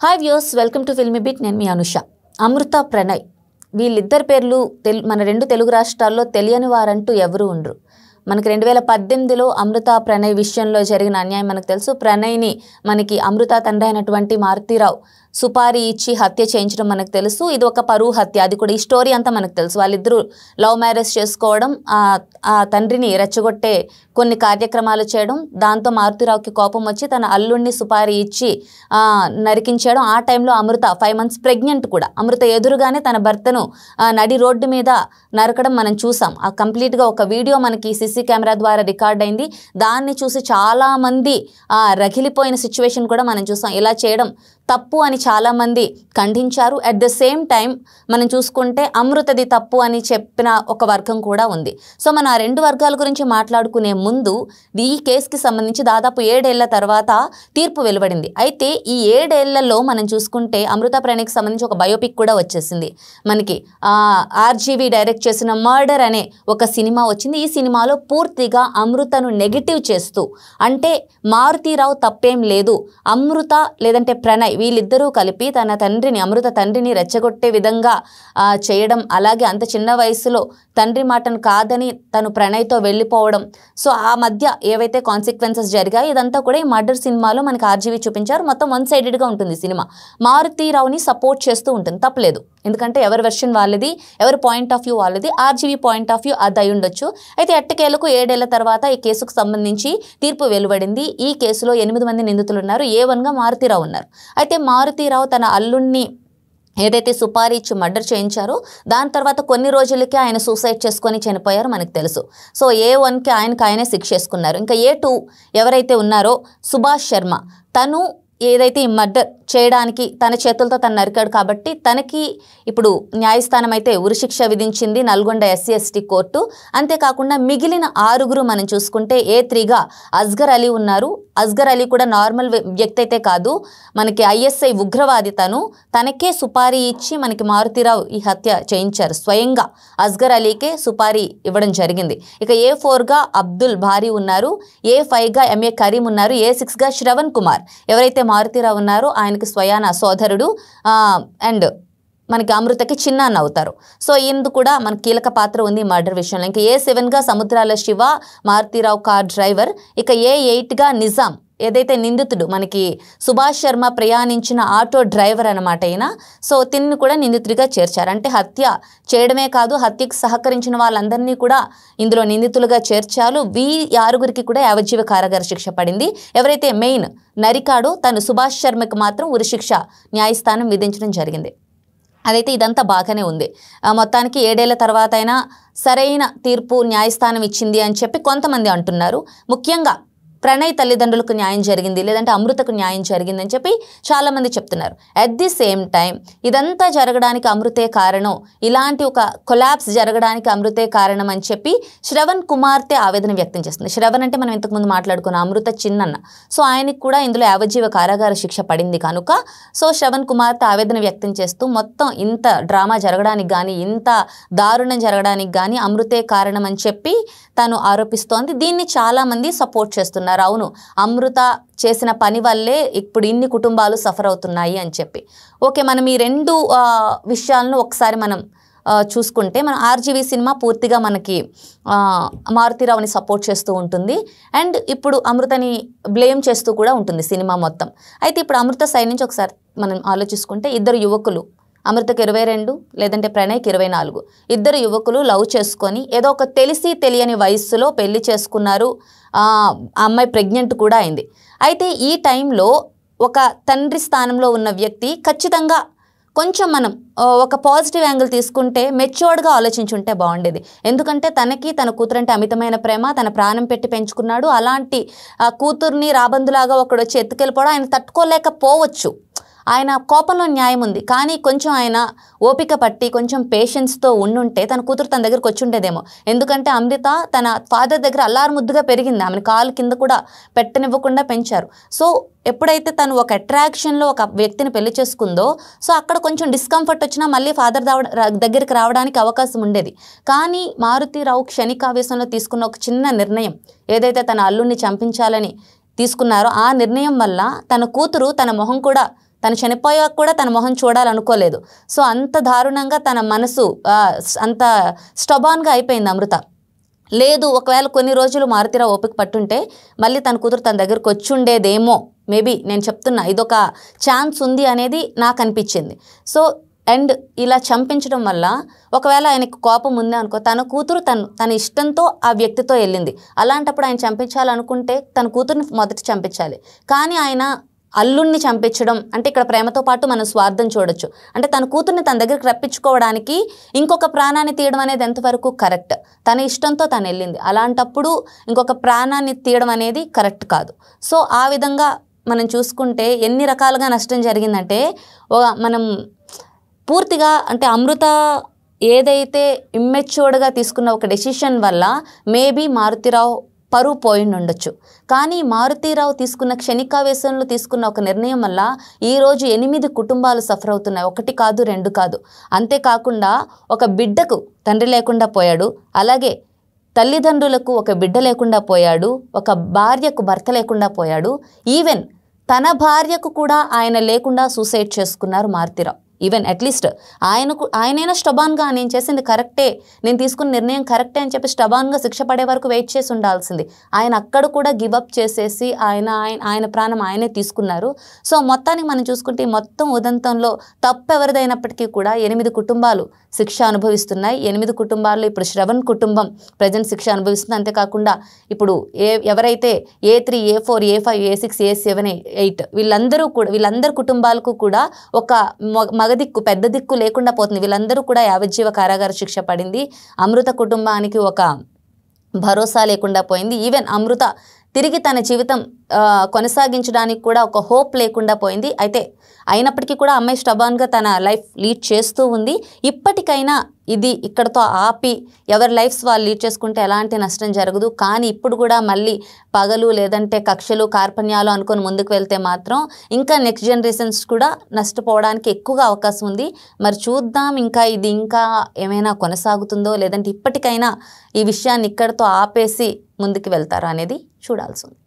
Hi viewers, welcome to filmy beat. నేను మీ అనుష. అమృత, ప్రణయ్ వీళ్ళిద్దరి పేర్లు మన రెండు తెలుగు రాష్ట్రాల్లో తెలియని వారంటూ ఎవరు ఉండరు. మనకి 2018లో అమృత ప్రణయ్ విషయంలో జరిగిన అన్యాయం మనకు తెలుసు. ప్రణయ్ని మనకి అమృత తండ్రి అయినటువంటి మారుతీరావు సుపారీ ఇచ్చి హత్య చేయించడం మనకు తెలుసు. ఇది ఒక పరువు హత్య. అది కూడా ఈ స్టోరీ అంతా మనకు తెలుసు. వాళ్ళిద్దరూ లవ్ మ్యారేజ్ చేసుకోవడం, ఆ తండ్రిని రెచ్చగొట్టే కొన్ని కార్యక్రమాలు చేయడం, దాంతో మారుతీరావుకి కోపం వచ్చి తన అల్లుడిని సుపారీ ఇచ్చి నరికించడం. ఆ టైంలో అమృత 5 months ప్రెగ్నెంట్ కూడా. అమృత ఎదురుగానే తన భర్తను నడి రోడ్డు మీద నరకడం మనం చూసాం. ఆ కంప్లీట్గా ఒక వీడియో మనకి సీసీ కెమెరా ద్వారా రికార్డ్ అయింది. దాన్ని చూసి చాలామంది రగిలిపోయిన సిచ్యువేషన్ కూడా మనం చూసాం. ఇలా చేయడం తప్పు అని చాలామంది ఖండించారు. అట్ ద సేమ్ టైం మనం చూసుకుంటే అమృతది తప్పు అని చెప్పిన ఒక వర్గం కూడా ఉంది. సో మన ఆ రెండు వర్గాల గురించి మాట్లాడుకునే ముందు ఈ కేసుకి సంబంధించి దాదాపు 7 ఏళ్ల తర్వాత తీర్పు వెలువడింది. అయితే ఈ 7 ఏళ్లలో మనం చూసుకుంటే అమృత ప్రణయ్కి సంబంధించి ఒక బయోపిక్ కూడా వచ్చేసింది. మనకి ఆర్జీవి డైరెక్ట్ చేసిన మర్డర్ అనే ఒక సినిమా వచ్చింది. ఈ సినిమాలో పూర్తిగా అమృతను నెగిటివ్ చేస్తూ, అంటే మారుతీరావు తప్పేం లేదు, అమృత లేదంటే ప్రణయ్ వీళ్ళిద్దరూ కలిపి తన తండ్రిని, అమృత తండ్రిని రెచ్చగొట్టే విధంగా చేయడం, అలాగే అంత చిన్న వయసులో తండ్రి మాటను కాదని తను ప్రణయ్తో వెళ్ళిపోవడం. సో ఆ మధ్య ఏవైతే కాన్సిక్వెన్సెస్ జరిగాయో ఇదంతా కూడా ఈ మర్డర్ సినిమాలో మనకి ఆర్జీవి చూపించారు. మొత్తం 1-sidedగా ఉంటుంది సినిమా. మారుతీరావుని సపోర్ట్ చేస్తూ ఉంటుంది, తప్పలేదు. ఎందుకంటే ఎవరి వెర్షన్ వాళ్ళది, ఎవరి పాయింట్ ఆఫ్ వ్యూ వాళ్ళది. ఆర్జీవి పాయింట్ ఆఫ్ వ్యూ అది అయి ఉండొచ్చు. అయితే ఎట్టకేలకు 7 ఏళ్ల తర్వాత ఈ కేసుకు సంబంధించి తీర్పు వెలువడింది. ఈ కేసులో 8 మంది నిందితులు ఉన్నారు. A1గా మారుతీరావు ఉన్నారు. అయితే మారుతీరావు తన అల్లుణ్ణి ఏదైతే సుపారీ ఇచ్చి మర్డర్ చేయించారో దాని తర్వాత కొన్ని రోజులకే ఆయన సూసైడ్ చేసుకొని చనిపోయారు మనకు తెలుసు. సో A1కి ఆయనే శిక్ష చేసుకున్నారు. ఇంకా A2 ఎవరైతే ఉన్నారో సుభాష్ శర్మ, తను ఏదైతే ఈ మర్డర్ చేయడానికి తన చేతులతో తను నరికాడు కాబట్టి తనకి ఇప్పుడు న్యాయస్థానం అయితే ఉరిశిక్ష విధించింది నల్గొండ SC/ST కోర్టు. అంతేకాకుండా మిగిలిన 6గురు మనం చూసుకుంటే A3గా అస్గర్ అలీ ఉన్నారు. అస్గర్ అలీ కూడా నార్మల్ వ్యక్తి అయితే కాదు, మనకి ISI ఉగ్రవాది. తనకే సుపారీ ఇచ్చి మనకి మారుతీరావు ఈ హత్య చేయించారు. స్వయంగా అస్గర్ అలీకే సుపారీ ఇవ్వడం జరిగింది. ఇక A4గా అబ్దుల్ భారీ ఉన్నారు. A5గా MA కరీం ఉన్నారు. A6గా శ్రవణ్ కుమార్ ఎవరైతే మారుతీరావు ఉన్నారో ఆయనకి స్వయాన సోదరుడు, అండ్ మనకి అమృతకి చిన్నాన్న అవుతారు. సో ఇందు కూడా మనకి కీలక పాత్ర ఉంది మర్డర్ విషయంలో. ఇంకా A7గా సముద్రాల శివ, మారుతీరావు కార్ డ్రైవర్. ఇక A8గా నిజాం, ఏదైతే నిందితుడు మనకి సుభాష్ శర్మ ప్రయాణించిన ఆటో డ్రైవర్ అనమాట అయినా. సో తిన్ని కూడా నిందితుడిగా చేర్చారు. అంటే హత్య చేయడమే కాదు, హత్యకు సహకరించిన వాళ్ళందరినీ కూడా ఇందులో నిందితులుగా చేర్చారు. 6గురికి కూడా యావజ్జీవ కారాగార శిక్ష పడింది. ఎవరైతే మెయిన్ నరికాడో తను సుభాష్ శర్మకు మాత్రం ఉరిశిక్ష న్యాయస్థానం విధించడం జరిగింది. అదైతే ఇదంతా బాగానే ఉంది. మొత్తానికి 7 ఏళ్ల తర్వాత అయినా సరైన తీర్పు న్యాయస్థానం ఇచ్చింది అని చెప్పి కొంతమంది అంటున్నారు. ముఖ్యంగా ప్రణయ్ తల్లిదండ్రులకు న్యాయం జరిగింది, లేదంటే అమృతకు న్యాయం జరిగిందని చెప్పి చాలామంది చెప్తున్నారు. అట్ ది సేమ్ టైం ఇదంతా జరగడానికి అమృతే కారణం, ఇలాంటి ఒక కొలాప్స్ జరగడానికి అమృతే కారణం అని చెప్పి శ్రవణ్ కుమార్తె ఆవేదన వ్యక్తం చేస్తుంది. శ్రవణ్ అంటే మనం ఇంతకుముందు మాట్లాడుకున్న అమృత చిన్నన్న. సో ఆయనకి కూడా ఇందులో యావజ్జీవ కారాగార శిక్ష పడింది కనుక సో శ్రవణ్ కుమార్తె ఆవేదన వ్యక్తం చేస్తూ మొత్తం ఇంత డ్రామా జరగడానికి కానీ, ఇంత దారుణం జరగడానికి కానీ అమృతే కారణం అని చెప్పి తను ఆరోపిస్తోంది. దీన్ని చాలామంది సపోర్ట్ చేస్తున్నారు. అవును, అమృత చేసిన పని వల్లే ఇప్పుడు ఇన్ని కుటుంబాలు సఫర్ అవుతున్నాయి అని చెప్పి. ఓకే, మనం ఈ రెండు విషయాలను ఒకసారి మనం చూసుకుంటే, మన ఆర్జీవి సినిమా పూర్తిగా మనకి మారుతీరావుని సపోర్ట్ చేస్తూ ఉంటుంది, అండ్ ఇప్పుడు అమృతని బ్లేమ్ చేస్తూ కూడా ఉంటుంది సినిమా మొత్తం. అయితే ఇప్పుడు అమృత సైడ్ నుంచి ఒకసారి మనం ఆలోచించుకుంటే, ఇద్దరు యువకులు, అమృతకి 22 లేదంటే ప్రణయ్కి 24, ఇద్దరు యువకులు లవ్ చేసుకొని ఏదో ఒక తెలిసి తెలియని వయస్సులో పెళ్లి చేసుకున్నారు. ఆ అమ్మాయి ప్రెగ్నెంట్ కూడా అయింది. అయితే ఈ టైంలో ఒక తండ్రి స్థానంలో ఉన్న వ్యక్తి ఖచ్చితంగా కొంచెం మనం ఒక పాజిటివ్ యాంగిల్ తీసుకుంటే మెచ్యూర్డ్గా ఆలోచించుంటే బాగుండేది. ఎందుకంటే తనకి తన కూతురంటే అమితమైన ప్రేమ, తన ప్రాణం పెట్టి పెంచుకున్నాడు. అలాంటి కూతుర్ని రాబందులాగా ఒకడు వచ్చి ఎత్తుకెళ్ళిపోవడం ఆయన తట్టుకోలేకపోవచ్చు. ఆయన కోపంలో న్యాయం ఉంది, కానీ కొంచెం ఆయన ఓపిక పట్టి కొంచెం పేషెన్స్తో ఉండుంటే తన కూతురు తన దగ్గరకు వచ్చి ఉండేదేమో. ఎందుకంటే అమృత తన ఫాదర్ దగ్గర అల్లారు ముద్దుగా పెరిగింది. ఆమెను కాలు కింద కూడా పెట్టనివ్వకుండా పెంచారు. సో ఎప్పుడైతే తను ఒక అట్రాక్షన్లో ఒక వ్యక్తిని పెళ్లి చేసుకుందో, సో అక్కడ కొంచెం డిస్కంఫర్ట్ వచ్చినా మళ్ళీ ఫాదర్ దగ్గరికి రావడానికి అవకాశం ఉండేది. కానీ మారుతీరావు క్షణికావేశంలో తీసుకున్న ఒక చిన్న నిర్ణయం, ఏదైతే తన అల్లుడిని చంపించాలని తీసుకున్నారో ఆ నిర్ణయం వల్ల తన కూతురు తన మొహం కూడా తను చనిపోయాక కూడా తన మొహం చూడాలనుకోలేదు. సో అంత దారుణంగా తన మనసు అంత స్టబాన్గా అయిపోయింది అమృత. లేదు, ఒకవేళ కొన్ని రోజులు మారుతీరావు ఓపిక పట్టుంటే మళ్ళీ తన కూతురు తన దగ్గరకు వచ్చి ఉండేదేమో, మేబీ నేను చెప్తున్నా, ఇదొక ఛాన్స్ ఉంది అనేది నాకు అనిపించింది. సో అండ్ ఇలా చంపించడం వల్ల ఒకవేళ ఆయనకు కోపం ఉంది అనుకో, తన కూతురు తన ఇష్టంతో ఆ వ్యక్తితో వెళ్ళింది. అలాంటప్పుడు ఆయన చంపించాలనుకుంటే తన కూతురుని మొదట చంపించాలి. కానీ ఆయన అల్లుణ్ణి చంపించడం అంటే ఇక్కడ ప్రేమతో పాటు మనం స్వార్థం చూడొచ్చు. అంటే తన కూతుర్ని తన దగ్గరికి రప్పించుకోవడానికి ఇంకొక ప్రాణాన్ని తీయడం అనేది ఎంతవరకు కరెక్ట్? తన ఇష్టంతో తను వెళ్ళింది, అలాంటప్పుడు ఇంకొక ప్రాణాన్ని తీయడం అనేది కరెక్ట్ కాదు. సో ఆ విధంగా మనం చూసుకుంటే ఎన్ని రకాలుగా నష్టం జరిగిందంటే, మనం పూర్తిగా అంటే అమృత ఏదైతే ఇమ్మెచ్యూర్డ్గా తీసుకున్న ఒక డెసిషన్ వల్ల మేబీ మారుతీరావు పరువు పోయిండి ఉండొచ్చు. కానీ మారుతీరావు తీసుకున్న క్షణికావేశంలో తీసుకున్న ఒక నిర్ణయం వల్ల ఈరోజు 8 కుటుంబాలు సఫర్ అవుతున్నాయి. 1 కాదు 2 కాదు. అంతేకాకుండా ఒక బిడ్డకు తండ్రి లేకుండా పోయాడు, అలాగే తల్లిదండ్రులకు ఒక బిడ్డ లేకుండా పోయాడు, ఒక భార్యకు భర్త లేకుండా పోయాడు. ఈవెన్ తన భార్యకు కూడా ఆయన లేకుండా సూసైడ్ చేసుకున్నారు మారుతీరావు. ఈవెన్ అట్లీస్ట్ ఆయనైనా స్టబాన్గా నేను చేసింది కరెక్టే, నేను తీసుకున్న నిర్ణయం కరెక్టే అని చెప్పి స్టబాన్గా శిక్ష పడే వరకు వెయిట్ చేసి ఉండాల్సింది. ఆయన అక్కడ కూడా గివప్ చేసేసి ఆయన ప్రాణం ఆయనే తీసుకున్నారు. సో మొత్తానికి మనం చూసుకుంటే మొత్తం ఉదంతంలో తప్పు ఎవరిదైనప్పటికీ కూడా 8 కుటుంబాలు శిక్ష అనుభవిస్తున్నాయి. 8 కుటుంబాల్లో ఇప్పుడు శ్రవణ్ కుటుంబం ప్రజెంట్ శిక్ష అనుభవిస్తుంది. అంతేకాకుండా ఇప్పుడు ఎవరైతే A3, A4, A5, A6, A7, A8 వీళ్ళందరి కుటుంబాలకు కూడా ఒక మగ దిక్కు పెద్ద దిక్కు లేకుండా పోతుంది. వీళ్ళందరూ కూడా యావజ్జీవ కారాగార శిక్ష పడింది. అమృత కుటుంబానికి ఒక భరోసా లేకుండా పోయింది. ఈవెన్ అమృత తిరిగి తన జీవితం కొనసాగించడానికి కూడా ఒక హోప్ లేకుండా పోయింది. అయినప్పటికీ కూడా అమ్మాయి స్టబాన్గా తన లైఫ్ లీడ్ చేస్తూ ఉంది. ఇప్పటికైనా ఇది ఇక్కడతో ఆపి ఎవరి లైఫ్స్ వాళ్ళు లీడ్ చేసుకుంటే ఎలాంటి నష్టం జరగదు. కానీ ఇప్పుడు కూడా మళ్ళీ పగలు లేదంటే కక్షలు కార్పణ్యాలు అనుకొని ముందుకు వెళ్తే మాత్రం ఇంకా నెక్స్ట్ జనరేషన్స్ కూడా నష్టపోవడానికి ఎక్కువగా అవకాశం ఉంది. మరి చూద్దాం ఇది ఇంకా ఏమైనా కొనసాగుతుందో లేదంటే ఇప్పటికైనా ఈ విషయాన్ని ఇక్కడతో ఆపేసి ముందుకు వెళ్తారా అనేది చూడాల్సి ఉంది.